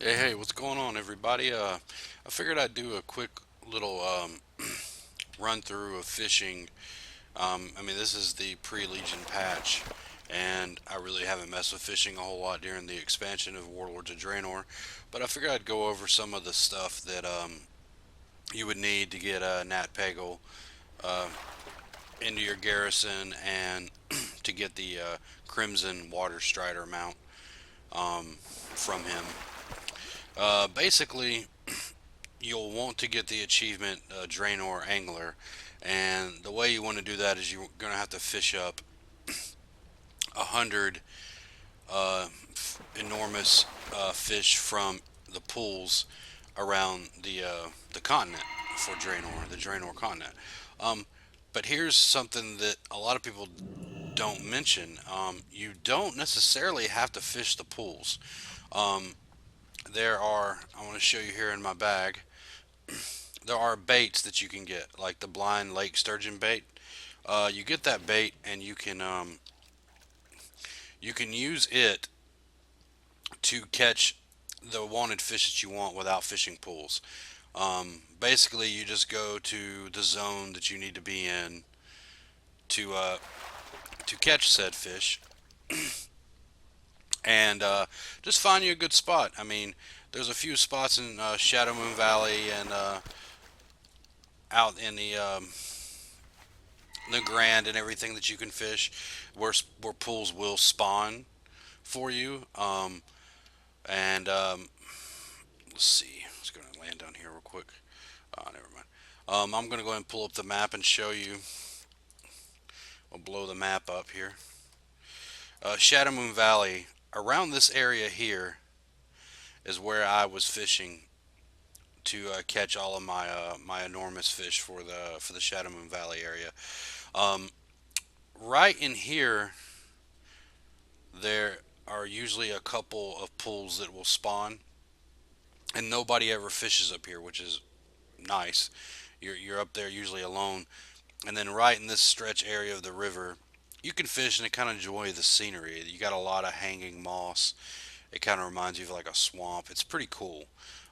Hey, what's going on, everybody? I figured I'd do a quick little run through of fishing. This is the Pre-Legion patch, and I really haven't messed with fishing a whole lot during the expansion of Warlords of Draenor. But I figured I'd go over some of the stuff that you would need to get Nat Pagle uh, into your garrison and to get the Crimson Water Strider mount from him. Basically, you'll want to get the achievement Draenor Angler, and the way you want to do that is you're going to have to fish up 100 enormous fish from the pools around the continent for Draenor, the Draenor continent. Um, but here's something that a lot of people don't mention. You don't necessarily have to fish the pools. Um, I want to show you here in my bag, there are baits that you can get, like the blind lake sturgeon bait. You get that bait, and you can use it to catch the wanted fish that you want without fishing pools. Basically, you just go to the zone that you need to be in to uh, to catch said fish, and just find you a good spot. There's a few spots in Shadow Moon Valley and out in the Grand and everything that you can fish, where pools will spawn for you. And Let's see. I'm just gonna land down here real quick. Never mind. I'm gonna go ahead and pull up the map and show you. I'll blow the map up here. Shadow Moon Valley. Around this area here is where I was fishing to catch all of my enormous fish for the Shadow Moon Valley area. Um, right in here, there are usually a couple of pools that will spawn, and nobody ever fishes up here, which is nice. You're up there usually alone, and then right in this stretch area of the river, you can fish and kind of enjoy the scenery. You got a lot of hanging moss. It kind of reminds you of like a swamp. It's pretty cool.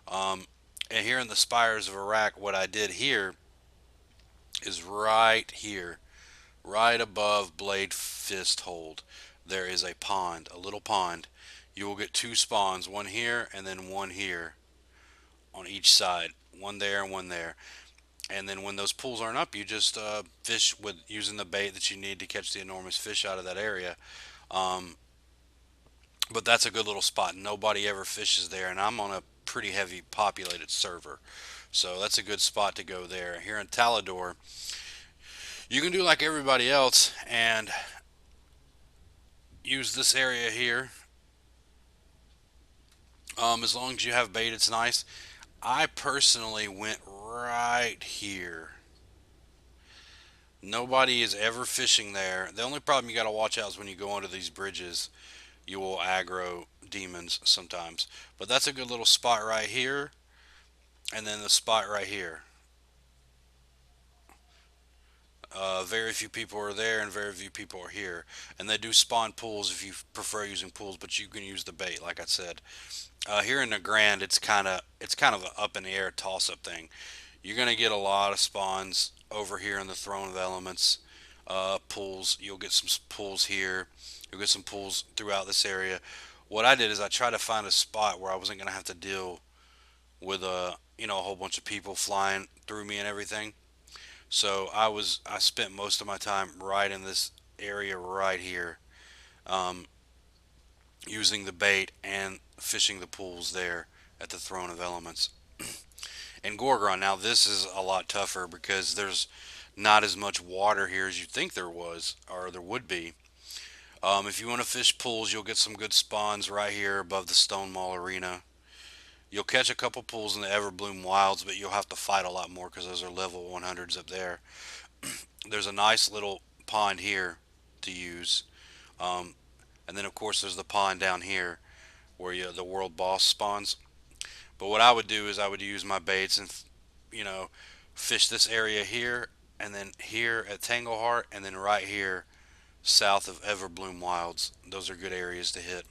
Um, and here in the spires of Iraq, what I did here is right here, right above Blade Fist Hold. There is a pond, a little pond. You will get two spawns, one here and then one here on each side, one there and one there. And then when those pools aren't up, you just fish with using the bait that you need to catch the enormous fish out of that area. Um, but that's a good little spot. Nobody ever fishes there, and I'm on a pretty heavy populated server, so that's a good spot to go there. Here in Talador, you can do like everybody else and use this area here. As long as you have bait, it's nice. I personally went right here. Nobody is ever fishing there. The only problem you got to watch out is when you go under these bridges, you will aggro demons sometimes. But that's a good little spot right here, and then the spot right here. Very few people are there, and very few people are here. And they do spawn pools if you prefer using pools, but you can use the bait, like I said. Here in the Grand, it's kind of an up in the air toss up thing. You're gonna get a lot of spawns over here in the Throne of Elements pools. You'll get some pools here. You'll get some pools throughout this area. What I did is I tried to find a spot where I wasn't gonna have to deal with a whole bunch of people flying through me and everything. So I spent most of my time right in this area right here, um, using the bait and fishing the pools there at the Throne of Elements. And Gorgon, now this is a lot tougher because there's not as much water here as you think there was or there would be. If you want to fish pools, you'll get some good spawns right here above the Stone Mall Arena. You'll catch a couple pools in the Everbloom Wilds, but you'll have to fight a lot more because those are level 100s up there. There's a nice little pond here to use. Um, and then, of course, there's the pond down here where the world boss spawns. But what I would do is I would use my baits and, you know, fish this area here, and then here at Tangleheart, and then right here south of Everbloom Wilds. Those are good areas to hit.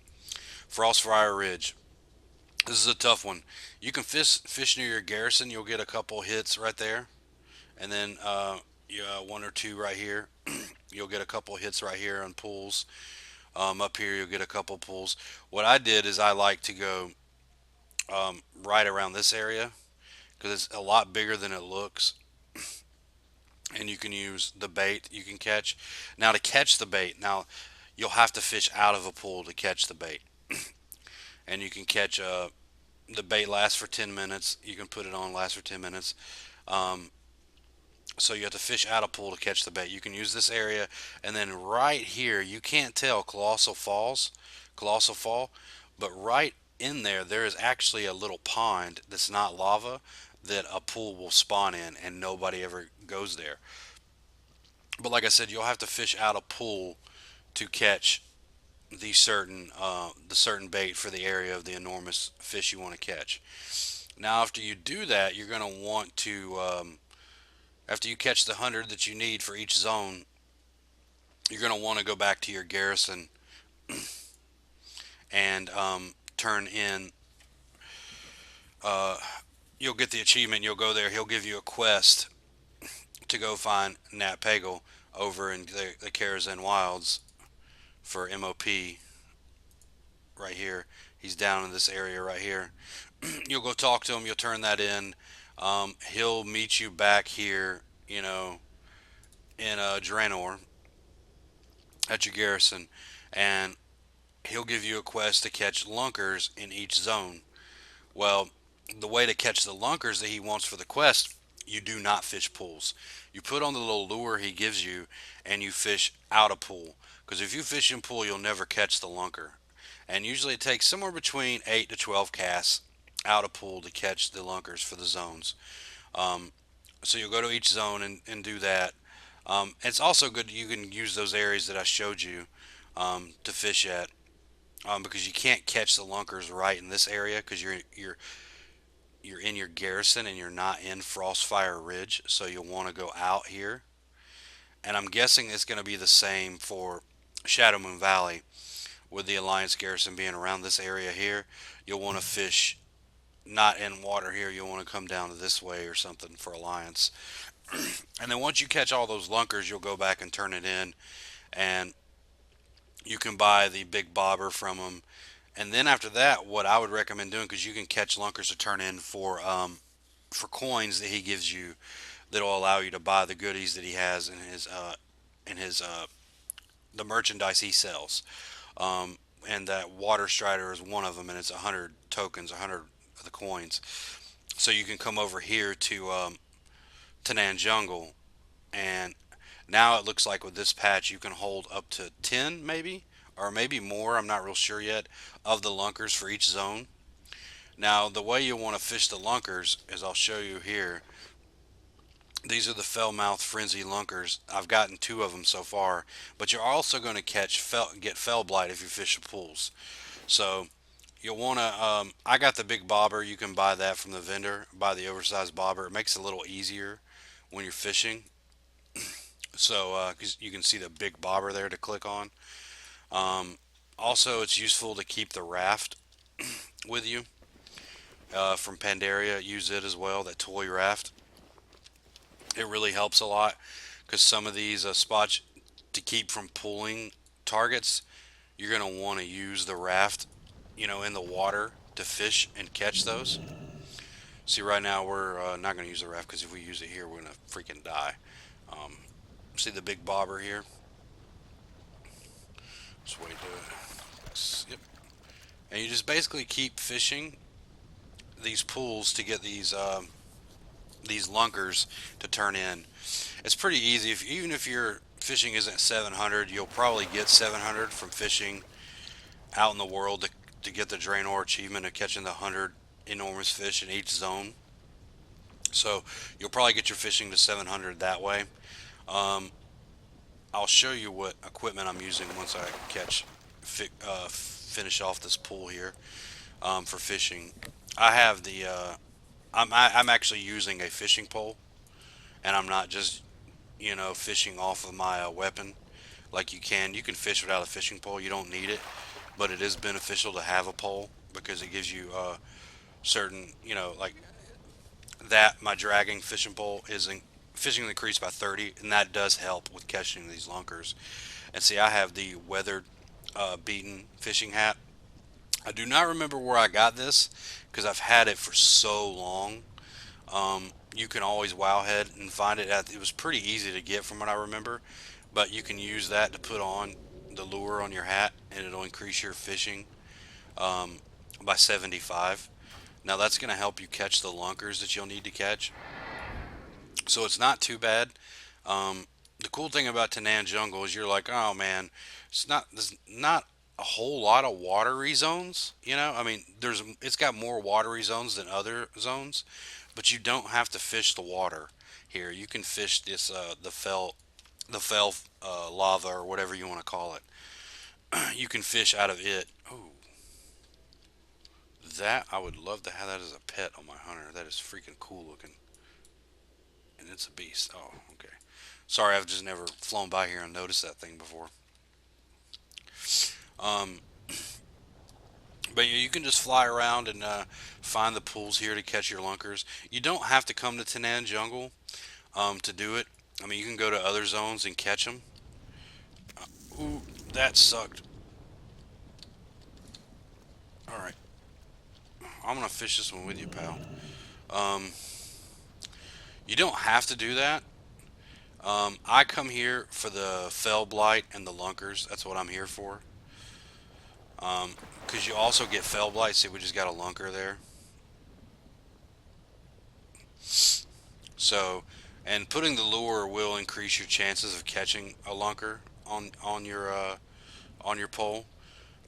Frostfire Ridge. This is a tough one. You can fish near your garrison. You'll get a couple hits right there, and then yeah, one or two right here. You'll get a couple hits right here on pulls. Up here, you'll get a couple pulls. What I did is I like to go right around this area because it's a lot bigger than it looks, and you can use the bait you can catch. Now to catch the bait, now you'll have to fish out of a pool to catch the bait, and you can catch the bait lasts for 10 minutes. You can put it on lasts for 10 minutes. Um, so you have to fish out a pool to catch the bait. You can use this area, and then right here you can't tell colossal fall, but right in there there is actually a little pond that's not lava that a pool will spawn in, and nobody ever goes there. But like I said, you'll have to fish out a pool to catch the certain bait for the area of the enormous fish you want to catch. Now, after you do that, you're going to want to after you catch the 100 that you need for each zone, you're going to want to go back to your garrison and turn in. Uh, you'll get the achievement. You'll go there. He'll give you a quest to go find Nat Pagle over in the Karazhan Wilds for MOP right here. He's down in this area right here. You'll go talk to him. You'll turn that in. He'll meet you back here, in Draenor at your garrison, and he'll give you a quest to catch lunkers in each zone. Well, the way to catch the lunkers that he wants for the quest, you do not fish pools. You put on the little lure he gives you, and you fish out a pool. Because if you fish in pool, you'll never catch the lunker. And usually it takes somewhere between 8 to 12 casts out of pool to catch the lunkers for the zones. Um, so you'll go to each zone and do that. It's also good you can use those areas that I showed you to fish at, because you can't catch the lunkers right in this area because you're in your garrison and you're not in Frostfire Ridge, so you'll want to go out here. And I'm guessing it's going to be the same for Shadow Moon Valley with the Alliance garrison being around this area here. You'll want to fish not in water here. You'll want to come down to this way or something for Alliance. And then once you catch all those lunkers, you'll go back and turn it in, and you can buy the big bobber from them. And then after that, what I would recommend doing, because you can catch lunkers to turn in for coins that he gives you, that'll allow you to buy the goodies that he has in his the merchandise he sells. And that water strider is one of them, and it's 100 tokens, 100 of the coins. So you can come over here to Tanaan Jungle, and now it looks like with this patch you can hold up to 10 maybe, or maybe more, I'm not real sure yet, of the lunkers for each zone. Now the way you want to fish the lunkers is I'll show you here. These are the Fellmouth Frenzy lunkers. I've gotten two of them so far, but you're also going to get fell blight if you fish the pools. So you'll want to. I got the big bobber. You can buy that from the vendor. Buy the oversized bobber. It makes it a little easier when you're fishing. So because you can see the big bobber there to click on. Um, Also, it's useful to keep the raft with you from Pandaria. Use it as well. That toy raft. It really helps a lot because some of these spots to keep from pulling targets, you're going to want to use the raft, in the water to fish and catch those. See, right now we're not going to use the raft because if we use it here, we're going to freaking die. Um, See the big bobber here? That's the way to do it. Yep. And you just basically keep fishing these pools to get these lunkers to turn in. It's pretty easy. Even if your fishing isn't 700, you'll probably get 700 from fishing out in the world to get the Draenor achievement of catching the 100 enormous fish in each zone. So you'll probably get your fishing to 700 that way. Um, I'll show you what equipment I'm using once I finish off this pool here for fishing. I have I'm actually using a fishing pole, and I'm not just fishing off of my weapon like you can fish without a fishing pole. You don't need it, but it is beneficial to have a pole because it gives you certain, like that, my dragging fishing pole is fishing the creeks by 30, and that does help with catching these lunkers. And see, I have the weathered, beaten fishing hat. I do not remember where I got this because I've had it for so long. You can always wowhead and find it at. It was pretty easy to get from what I remember, but you can use that to put on the lure on your hat, and it'll increase your fishing um, by 75. Now that's going to help you catch the lunkers that you'll need to catch. So it's not too bad. The cool thing about Tanaan Jungle is you're like, oh man, there's not a whole lot of watery zones. I mean, it's got more watery zones than other zones, but you don't have to fish the water here. You can fish this the fell lava or whatever you want to call it. You can fish out of it. Oh, that I would love to have that as a pet on my hunter. That is freaking cool looking, and it's a beast. Oh, okay. Sorry, I've just never flown by here and noticed that thing before. Um, but yeah, you can just fly around and find the pools here to catch your lunkers. You don't have to come to Tanaan Jungle to do it. I mean, you can go to other zones and catch them. Ooh, that sucked. All right, I'm gonna fish this one with you, pal. Um, you don't have to do that. I come here for the fell blight and the lunkers. That's what I'm here for. Because you also get fell blight. See, we just got a lunker there. So, and putting the lure will increase your chances of catching a lunker on your pole.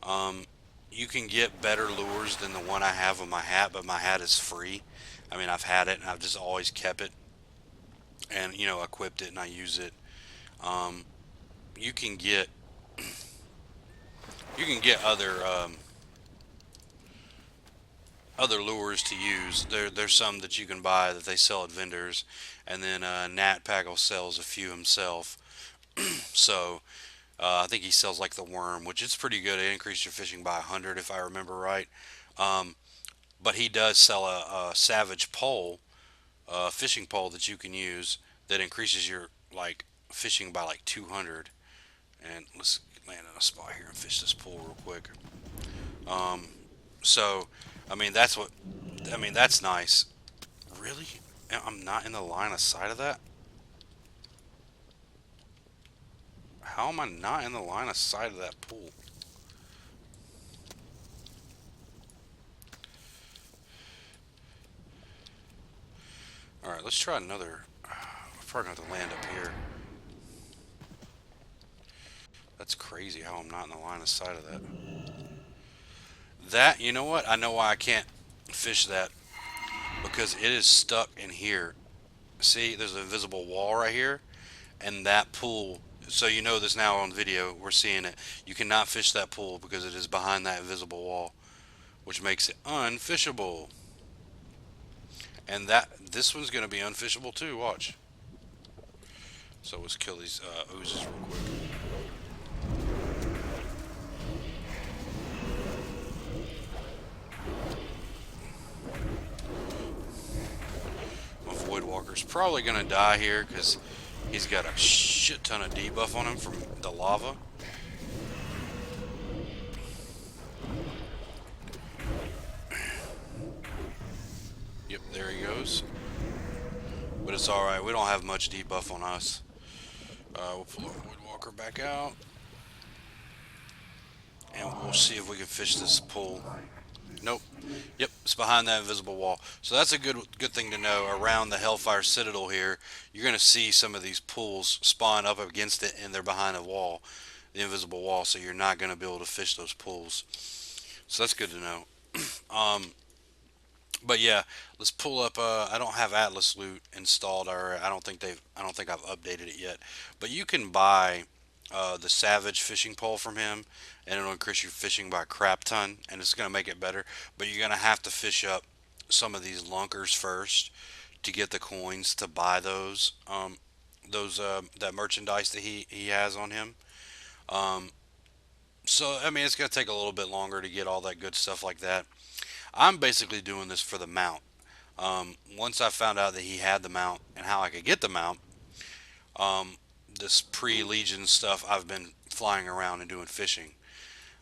Um, you can get better lures than the one I have on my hat, but my hat is free. I mean, I've had it and I've just always kept it, and equipped it and I use it. Um, you can get other lures to use. There's some that you can buy that they sell at vendors, and then Nat Pagle sells a few himself. So I think he sells like the worm, which is pretty good. It increased your fishing by 100 if I remember right. Um, but he does sell a Savage pole, a fishing pole that you can use that increases your like fishing by like 200. And let's land in a spot here and fish this pool real quick. Um, so, I mean that's nice. Really? I'm not in the line of sight of that. How am I not in the line of sight of that pool? All right, let's try another. We're probably gonna have to land up here. That's crazy how I'm not in the line of sight of that. That, you know what? I know why I can't fish that because it is stuck in here. See, there's an invisible wall right here, and that pool. So you know this now on video. We're seeing it. You cannot fish that pool because it is behind that invisible wall, which makes it unfishable. And this one's gonna be unfishable too. Watch. So let's kill these oozes real quick. My Void Walker's probably gonna die here because he's got a shit ton of debuff on him from the lava. Yep, there he goes. But it's alright, we don't have much debuff on us. We'll pull our Void Walker back out. And we'll see if we can fish this pool. Nope. Yep, it's behind that invisible wall. So that's a good thing to know. Around the Hellfire Citadel here, you're going to see some of these pools spawn up against it, and they're behind a wall, the invisible wall. So you're not going to be able to fish those pools. So that's good to know. Um, but yeah, let's pull up. I don't have Atlas loot installed, or I don't think I've updated it yet. But you can buy the Savage fishing pole from him, and it'll increase your fishing by a crap ton, and it's gonna make it better. But you're gonna have to fish up some of these lunkers first to get the coins to buy those that merchandise that he has on him. Um, so I mean, it's gonna take a little bit longer to get all that good stuff like that. I'm basically doing this for the mount. Once I found out that he had the mount and how I could get the mount, um, this pre-Legion stuff, I've been flying around and doing fishing.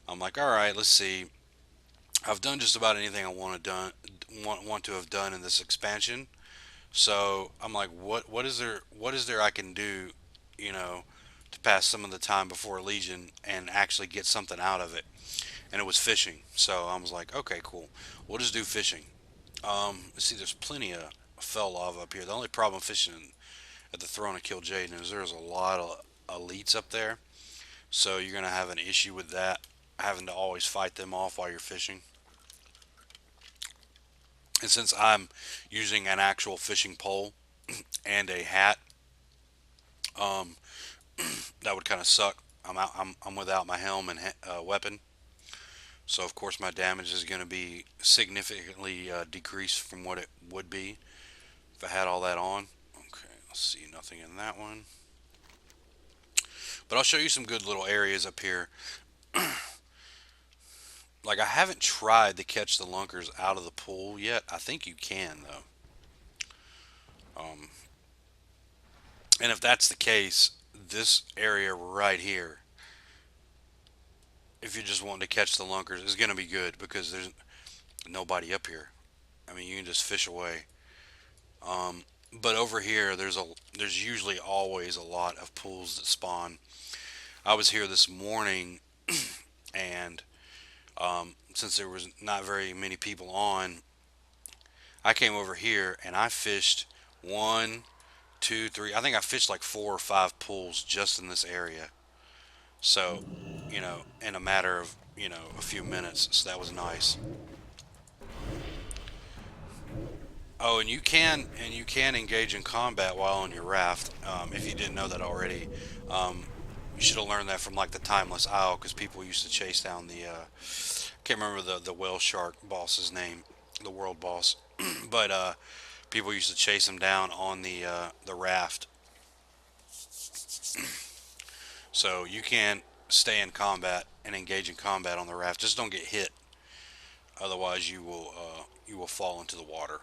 I'm like, all right, let's see. I've done just about anything I want to have done in this expansion. So I'm like, what is there I can do, you know, to pass some of the time before Legion and actually get something out of it? And it was fishing. So I was like, okay, cool. We'll just do fishing. Let's see, there's plenty of fell lava up here. The only problem fishing at the Throne of Kill Jaden is there's a lot of elites up there. So you're gonna have an issue with that, having to always fight them off while you're fishing. And since I'm using an actual fishing pole and a hat, um, that would kind of suck. I'm without my helm and weapon, so of course my damage is going to be significantly decreased from what it would be if I had all that on. Okay, let's see, nothing in that one. But I'll show you some good little areas up here. Like I haven't tried to catch the lunkers out of the pool yet. I think you can though. Um, and if that's the case, this area right here, if you're just wanting to catch the lunkers, is going to be good because there's nobody up here. I mean, you can just fish away. But over here, there's usually always a lot of pools that spawn. I was here this morning, and since there was not very many people on, I came over here and I fished one, two, three. I think I fished like 4 or 5 pools just in this area. So, in a matter of a few minutes. So that was nice. Oh, and you can engage in combat while on your raft. If you didn't know that already, you should have learned that from like the Timeless Isle because people used to chase down the. Can't remember the whale shark boss's name, the world boss, but people used to chase him down on the raft. So you can stay in combat and engage in combat on the raft. Just don't get hit, otherwise you will fall into the water.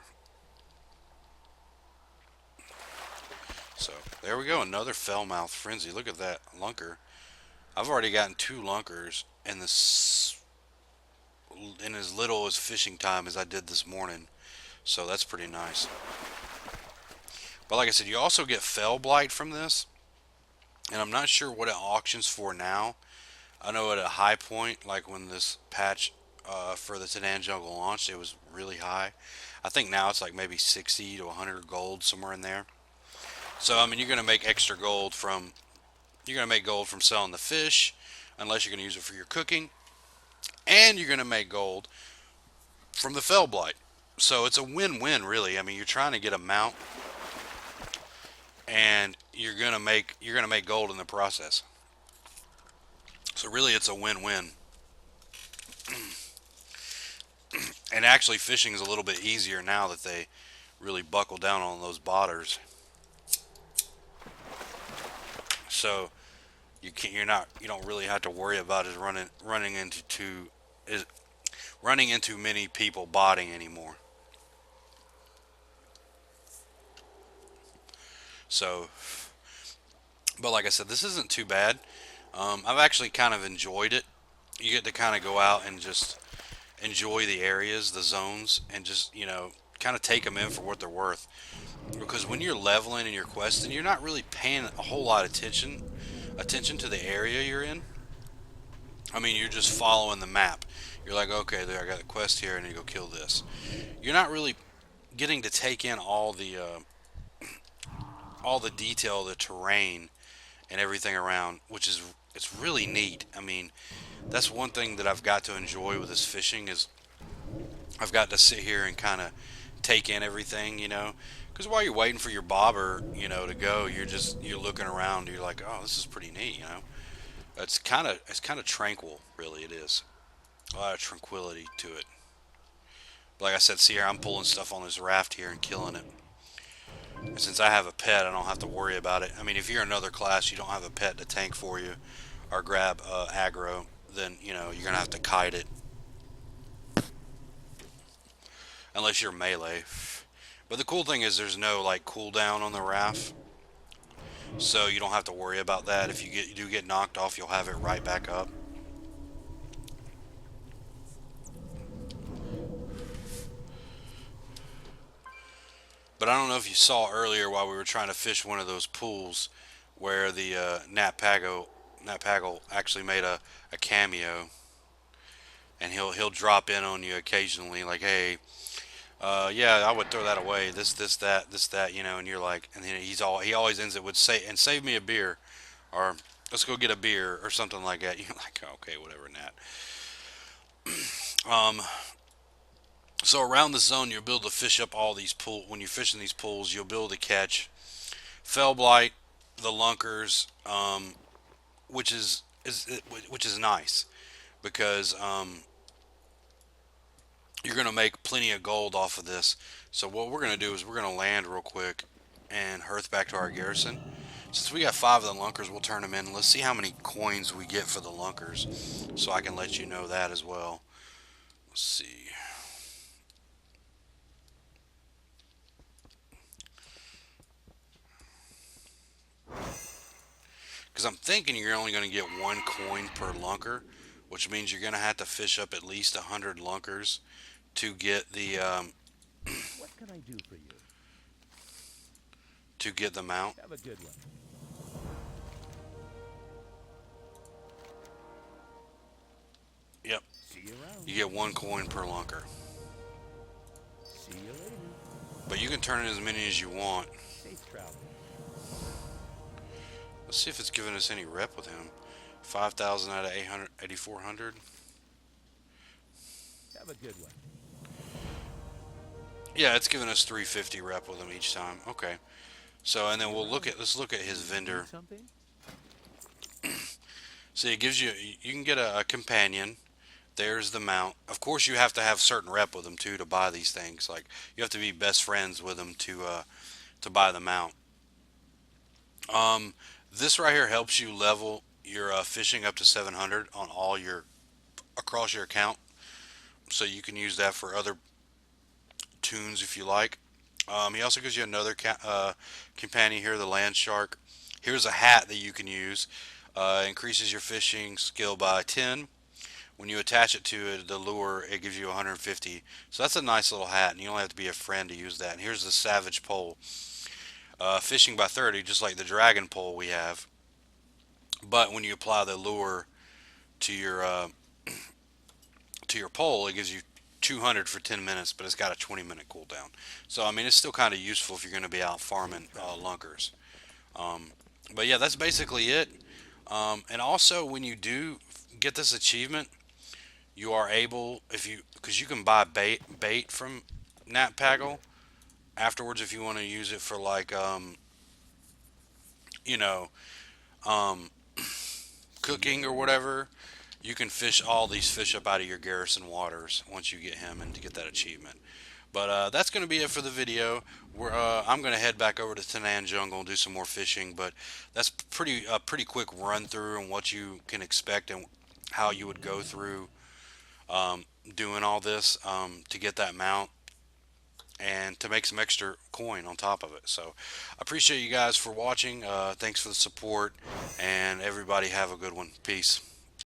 So there we go, another Fellmouth Frenzy. Look at that lunker. I've already gotten 2 lunkers in as little as fishing time as I did this morning. So that's pretty nice. But like I said, you also get Fell Blight from this, and I'm not sure what it auctions for now. I know at a high point, like when this patch for the Tanaan Jungle launched, it was really high. I think now it's like maybe 60 to 100 gold, somewhere in there. So I mean, you're gonna make gold from selling the fish, unless you're gonna use it for your cooking, and you're gonna make gold from the Fell Blight. So it's a win-win, really. I mean, you're trying to get a mount, and you're gonna make gold in the process. So really, it's a win-win. And actually, fishing is a little bit easier now that they really buckle down on those botters. So you don't really have to worry about is is running into many people botting anymore. So, but like I said, this isn't too bad. I've actually kind of enjoyed it. You get to kind of go out and just enjoy the areas, the zones, and just kind of take them in for what they're worth. Because when you're leveling and you're questing, you're not really paying a whole lot of attention to the area you're in. I mean, you're just following the map. You're like, okay, there, I got a quest here, I need to go kill this. You're not really getting to take in all the detail, the terrain, and everything around, which is it's really neat. I mean, that's one thing that I've got to enjoy with this fishing is I've got to sit here and kind of take in everything, because while you're waiting for your bobber, to go, you're looking around. You're like, oh, this is pretty neat. It's kind of tranquil, really. It is a lot of tranquility to it. But like I said, see here, I'm pulling stuff on this raft here and killing it. And since I have a pet, I don't have to worry about it. I mean, if you're another class, you don't have a pet to tank for you or grab aggro, then you're gonna have to kite it. unless you're melee. But the cool thing is there's no like cooldown on the raft, so you don't have to worry about that. If you do get knocked off, you'll have it right back up. But I don't know if you saw earlier while we were trying to fish one of those pools where the Nat Pagle actually made a cameo, and he'll drop in on you occasionally, like, hey, yeah, I would throw that away. This, that, and you're like, and then he always ends it with say and save me a beer, or let's go get a beer or something like that. You're like, okay, whatever, Nat. Um, so around the zone, you'll be able to fish up all these pools. When you're fishing these pools, you'll be able to catch fell blight, the lunkers, which is nice because you're gonna make plenty of gold off of this. So what we're gonna do is we're gonna land real quick and hearth back to our garrison. Since we got 5 of the lunkers, we'll turn them in. Let's see how many coins we get for the lunkers, so I can let you know that as well. Let's see. Because I'm thinking you're only going to get 1 coin per lunker, which means you're going to have to fish up at least 100 lunkers to get the What can I do for you? to get the mount. Have a good one. Yep, See you around. you get 1 coin per lunker, See you later. but you can turn in as many as you want. Safe travel. Let's see if it's giving us any rep with him. 5,000 out of 800, 8,400. Have a good one. Yeah, it's giving us 350 rep with him each time. Okay. So, and then let's look at his vendor. Need something? See, it gives you can get a companion. There's the mount. Of course, you have to have certain rep with them too to buy these things. Like you have to be best friends with them to buy the mount. Um, this right here helps you level your fishing up to 700 on all your across your account. So you can use that for other tunes if you like. He also gives you another companion here, the land shark. Here's a hat that you can use. Increases your fishing skill by 10. When you attach it to the lure, it gives you 150. So that's a nice little hat, and you don't have to be a friend to use that. And here's the savage pole. Fishing by 30, just like the dragon pole we have. But when you apply the lure to your pole, it gives you 200 for 10 minutes, but it's got a 20-minute cooldown. So I mean, it's still kind of useful if you're going to be out farming lunkers. Um, but yeah, that's basically it. And also, when you do get this achievement, you are able, because you can buy bait from Nat Pagle afterwards if you want to use it for like you know um, cooking or whatever. You can fish all these fish up out of your garrison waters once you get him and to get that achievement. But that's going to be it for the video. I'm going to head back over to Tanaan Jungle and do some more fishing. But that's pretty quick run through on what you can expect and how you would go through doing all this to get that mount and to make some extra coin on top of it. So I appreciate you guys for watching. Thanks for the support, and everybody have a good one. Peace.